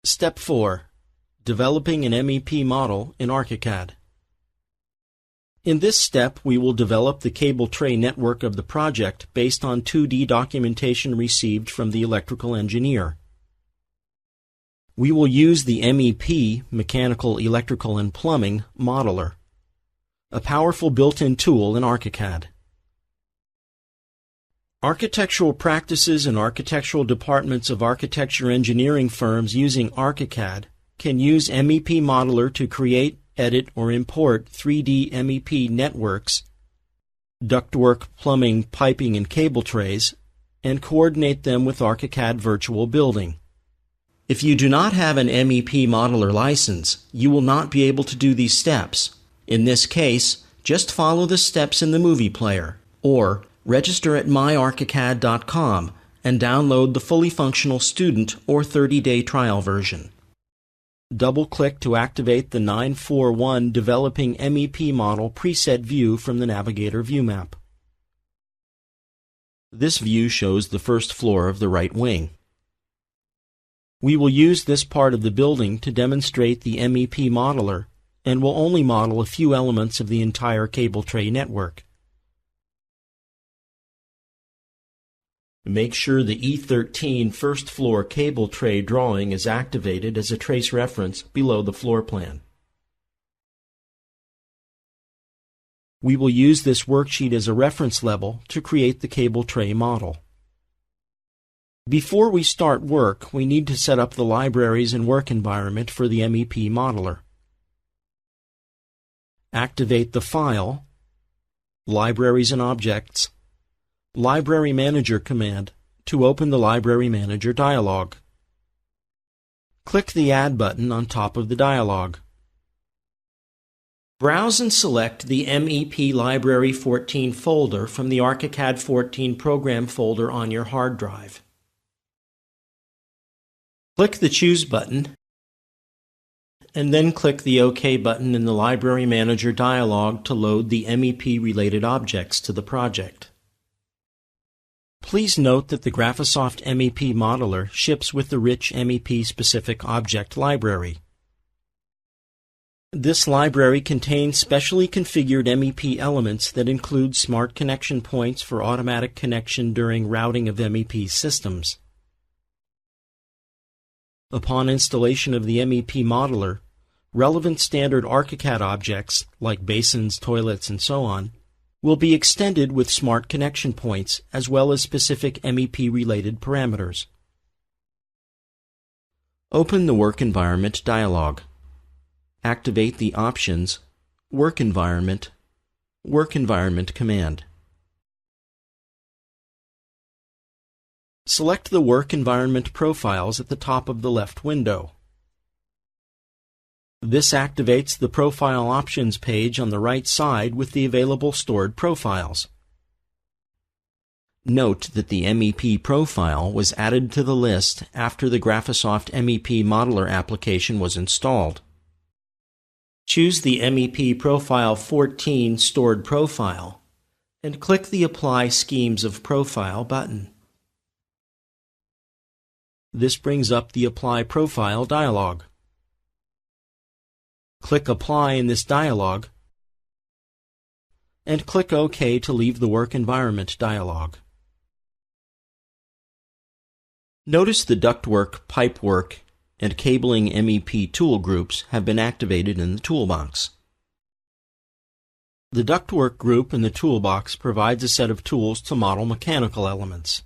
Step 4. Developing an MEP model in ArchiCAD. In this step, we will develop the cable tray network of the project based on 2D documentation received from the electrical engineer. We will use the MEP, Mechanical, Electrical, and Plumbing, Modeler, a powerful built-in tool in ArchiCAD. Architectural practices and architectural departments of architecture engineering firms using ArchiCAD can use MEP Modeler to create, edit, or import 3D MEP networks, ductwork, plumbing, piping, and cable trays, and coordinate them with ArchiCAD Virtual Building. If you do not have an MEP Modeler license, you will not be able to do these steps. In this case, just follow the steps in the movie player, or register at myarchicad.com and download the fully functional student or 30-day trial version. Double-click to activate the 941 Developing MEP Model preset view from the Navigator view map. This view shows the first floor of the right wing. We will use this part of the building to demonstrate the MEP Modeler and will only model a few elements of the entire cable tray network. Make sure the E13 first floor cable tray drawing is activated as a trace reference below the floor plan. We will use this worksheet as a reference level to create the cable tray model. Before we start work, we need to set up the libraries and work environment for the MEP Modeler. Activate the File, Libraries and Objects, Library Manager command to open the Library Manager dialog. Click the Add button on top of the dialog. Browse and select the MEP Library 14 folder from the ArchiCAD 14 program folder on your hard drive. Click the Choose button and then click the OK button in the Library Manager dialog to load the MEP-related objects to the project. Please note that the GRAPHISOFT MEP Modeler ships with the rich MEP-specific object library. This library contains specially configured MEP elements that include smart connection points for automatic connection during routing of MEP systems. Upon installation of the MEP Modeler, relevant standard ArchiCAD objects, like basins, toilets, and so on, will be extended with smart connection points as well as specific MEP-related parameters. Open the Work Environment dialog. Activate the Options, Work Environment command. Select the Work Environment profiles at the top of the left window. This activates the Profile Options page on the right side with the available stored profiles. Note that the MEP profile was added to the list after the GRAPHISOFT MEP Modeler application was installed. Choose the MEP Profile 14 stored profile and click the Apply Schemes of Profile button. This brings up the Apply Profile dialog. Click Apply in this dialog, and click OK to leave the Work Environment dialog. Notice the ductwork, pipework, and cabling MEP tool groups have been activated in the toolbox. The ductwork group in the toolbox provides a set of tools to model mechanical elements.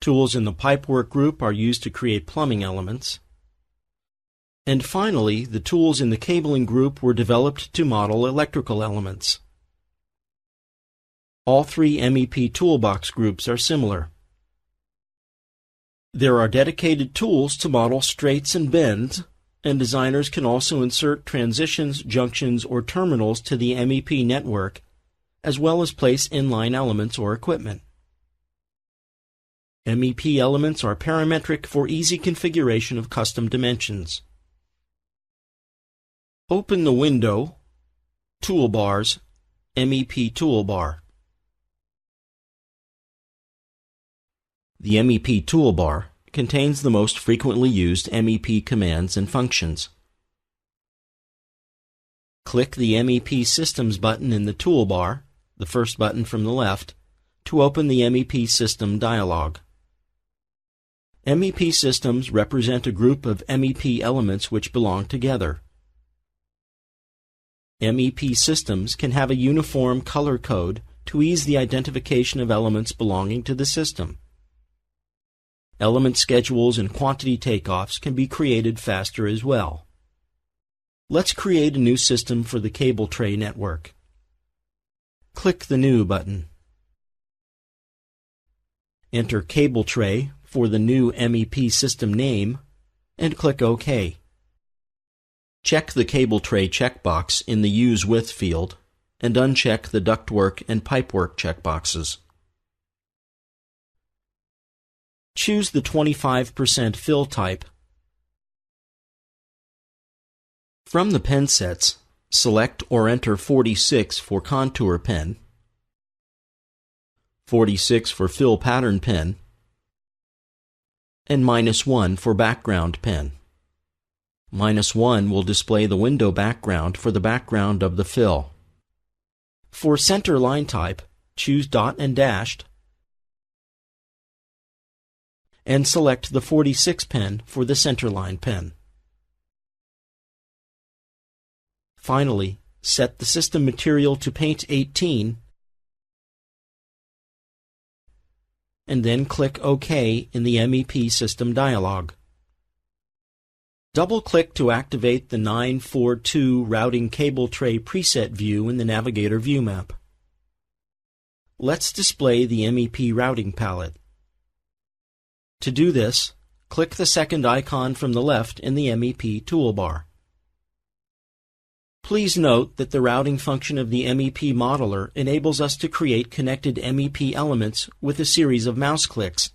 Tools in the pipework group are used to create plumbing elements. And finally, the tools in the cabling group were developed to model electrical elements. All three MEP toolbox groups are similar. There are dedicated tools to model straights and bends, and designers can also insert transitions, junctions, or terminals to the MEP network, as well as place inline elements or equipment. MEP elements are parametric for easy configuration of custom dimensions. Open the window, Toolbars, MEP Toolbar. The MEP toolbar contains the most frequently used MEP commands and functions. Click the MEP Systems button in the toolbar, the first button from the left, to open the MEP System dialog. MEP systems represent a group of MEP elements which belong together. MEP systems can have a uniform color code to ease the identification of elements belonging to the system. Element schedules and quantity takeoffs can be created faster as well. Let's create a new system for the cable tray network. Click the New button. Enter Cable Tray for the new MEP system name and click OK. Check the Cable Tray checkbox in the Use With field and uncheck the Ductwork and Pipework checkboxes. Choose the 25% fill type. From the pen sets, select or enter 46 for contour pen, 46 for fill pattern pen, and -1 for background pen. -1 will display the window background for the background of the fill. For center line type, choose dot and dashed, and select the 46 pen for the centerline pen. Finally, set the system material to paint 18 and then click OK in the MEP System dialog. Double-click to activate the 942 Routing Cable Tray preset view in the Navigator view map. Let's display the MEP Routing palette. To do this, click the second icon from the left in the MEP toolbar. Please note that the routing function of the MEP modeler enables us to create connected MEP elements with a series of mouse clicks,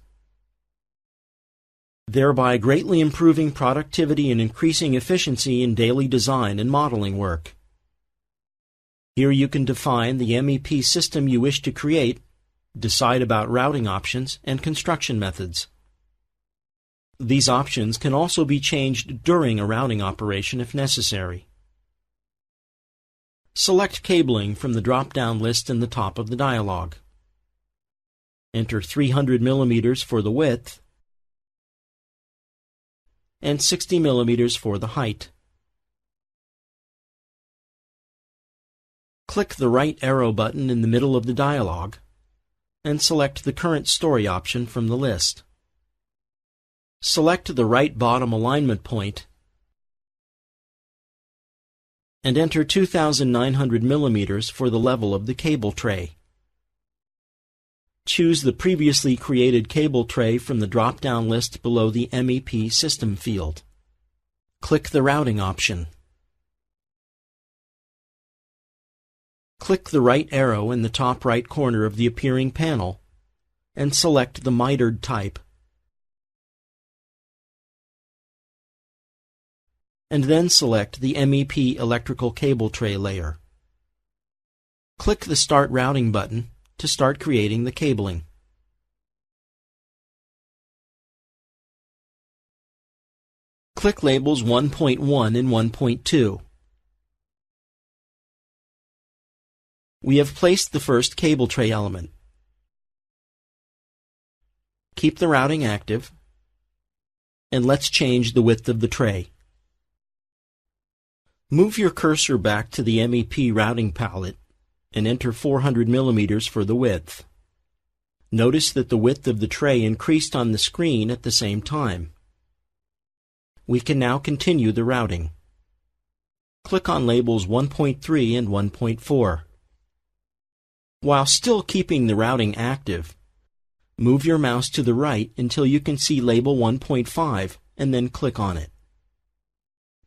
thereby greatly improving productivity and increasing efficiency in daily design and modeling work. Here you can define the MEP system you wish to create, decide about routing options, and construction methods. These options can also be changed during a routing operation if necessary. Select cabling from the drop-down list in the top of the dialog. Enter 300 mm for the width and 60 mm for the height. Click the right arrow button in the middle of the dialog and select the current story option from the list. Select the right bottom alignment point and enter 2,900 mm for the level of the cable tray. Choose the previously created cable tray from the drop-down list below the MEP System field. Click the Routing option. Click the right arrow in the top right corner of the appearing panel and select the mitered type, and then select the MEP electrical cable tray layer. Click the Start Routing button to start creating the cabling. Click labels 1.1 and 1.2. We have placed the first cable tray element. Keep the routing active, and let's change the width of the tray. Move your cursor back to the MEP routing palette and enter 400 mm for the width. Notice that the width of the tray increased on the screen at the same time. We can now continue the routing. Click on labels 1.3 and 1.4. While still keeping the routing active, move your mouse to the right until you can see label 1.5 and then click on it.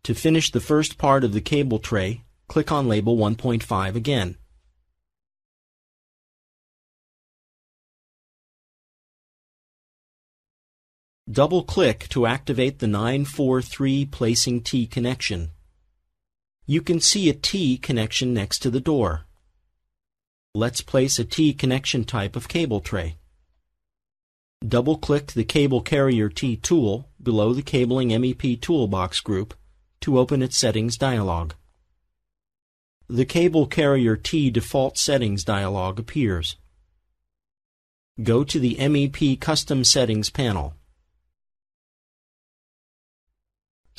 To finish the first part of the cable tray, click on label 1.5 again. Double-click to activate the 943 Placing T Connection. You can see a T connection next to the door. Let's place a T connection type of cable tray. Double-click the Cable Carrier T tool below the Cabling MEP Toolbox group to open its Settings dialog. The Cable Carrier T Default Settings dialog appears. Go to the MEP Custom Settings panel.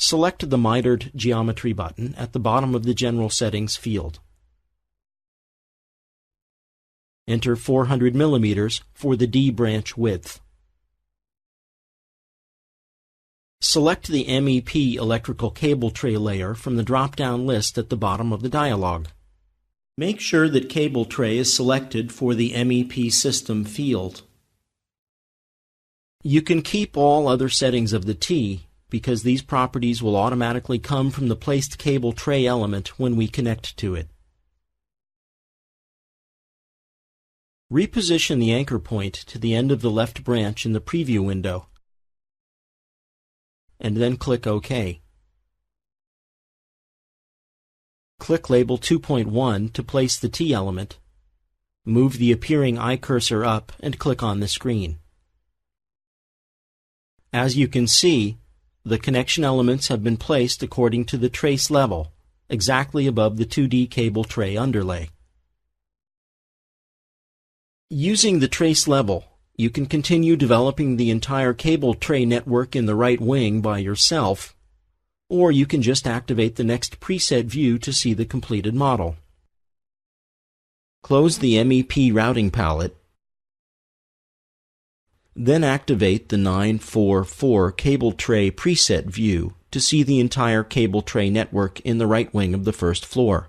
Select the mitered geometry button at the bottom of the General Settings field. Enter 400 mm for the D branch width. Select the MEP Electrical Cable Tray layer from the drop-down list at the bottom of the dialog. Make sure that Cable Tray is selected for the MEP System field. You can keep all other settings of the T because these properties will automatically come from the placed cable tray element when we connect to it. Reposition the anchor point to the end of the left branch in the preview window, and then click OK. Click Label 2.1 to place the T element. Move the appearing eye cursor up and click on the screen. As you can see, the connection elements have been placed according to the trace level, exactly above the 2D cable tray underlay. Using the trace level, you can continue developing the entire cable tray network in the right wing by yourself, or you can just activate the next preset view to see the completed model. Close the MEP Routing palette, then activate the 944 Cable Tray preset view to see the entire cable tray network in the right wing of the first floor.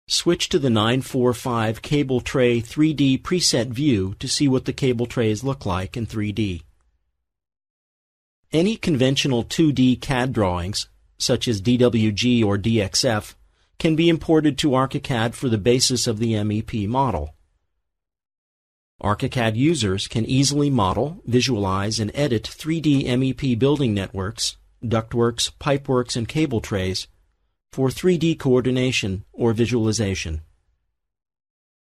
Switch to the 945 Cable Tray 3D preset view to see what the cable trays look like in 3D. Any conventional 2D CAD drawings, such as DWG or DXF, can be imported to ArchiCAD for the basis of the MEP model. ArchiCAD users can easily model, visualize, and edit 3D MEP building networks, ductworks, pipeworks, and cable trays for 3D coordination or visualization.